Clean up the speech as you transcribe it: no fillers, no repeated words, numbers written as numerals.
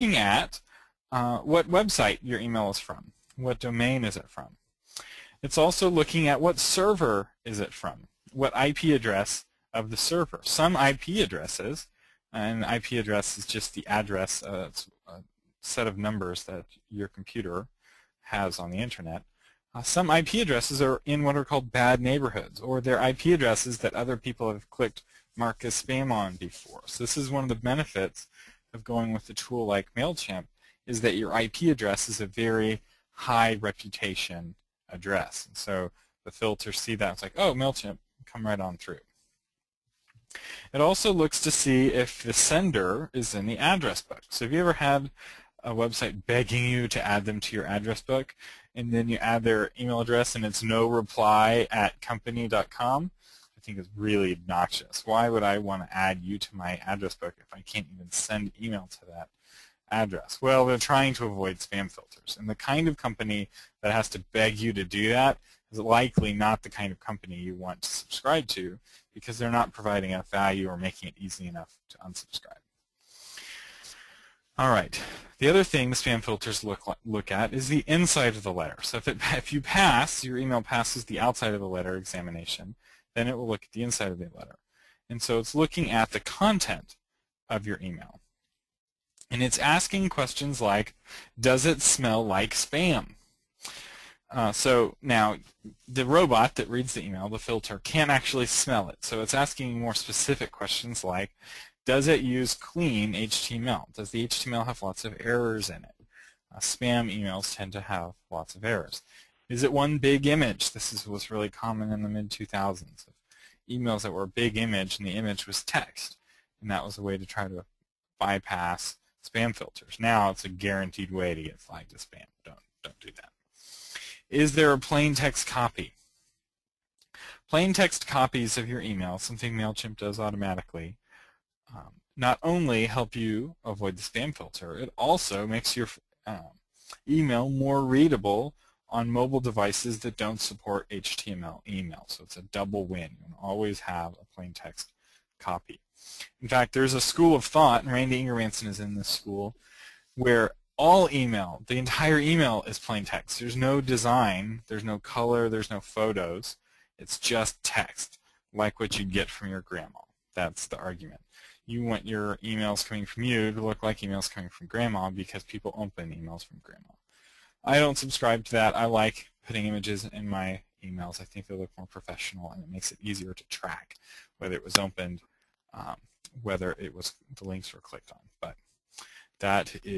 looking at what website your email is from. What domain is it from? It's also looking at what server is it from, what IP address of the server. Some IP addresses, and IP address is just the address, it's a set of numbers that your computer has on the internet. Some IP addresses are in what are called bad neighborhoods, or they're IP addresses that other people have clicked mark as spam on before. So this is one of the benefits of going with a tool like MailChimp, is that your IP address is a very high reputation address. And so the filters see that, it's like, oh, MailChimp, come right on through. It also looks to see if the sender is in the address book. So have you ever had a website begging you to add them to your address book, and then you add their email address and it's no reply at company.com? I think it's really obnoxious. Why would I want to add you to my address book if I can't even send email to that address? Well, they're trying to avoid spam filters, and the kind of company that has to beg you to do that is likely not the kind of company you want to subscribe to, because they're not providing enough value or making it easy enough to unsubscribe. All right. The other thing the spam filters look at is the inside of the letter. So if you pass, your email passes the outside of the letter examination, then it will look at the inside of the letter. And so it's looking at the content of your email. And it's asking questions like, does it smell like spam? So now, the robot that reads the email, the filter, can't actually smell it. So it's asking more specific questions like, does it use clean HTML? Does the HTML have lots of errors in it? Spam emails tend to have lots of errors. Is it one big image? This was really common in the mid-2000s. Emails that were a big image and the image was text. And that was a way to try to bypass spam filters. Now it's a guaranteed way to get flagged as spam. Don't do that. Is there a plain text copy? Plain text copies of your email, something MailChimp does automatically, not only help you avoid the spam filter, it also makes your email more readable on mobile devices that don't support HTML email. So it's a double win. You always have a plain text copy. In fact, there's a school of thought, and Randy Ingermanson is in this school, where all email, the entire email is plain text. There's no design, there's no color, there's no photos. It's just text, like what you'd get from your grandma. That's the argument. You want your emails coming from you to look like emails coming from grandma because people open emails from grandma. I don't subscribe to that. I like putting images in my emails. I think they look more professional, and it makes it easier to track whether it was opened, whether it was the links were clicked on. But that is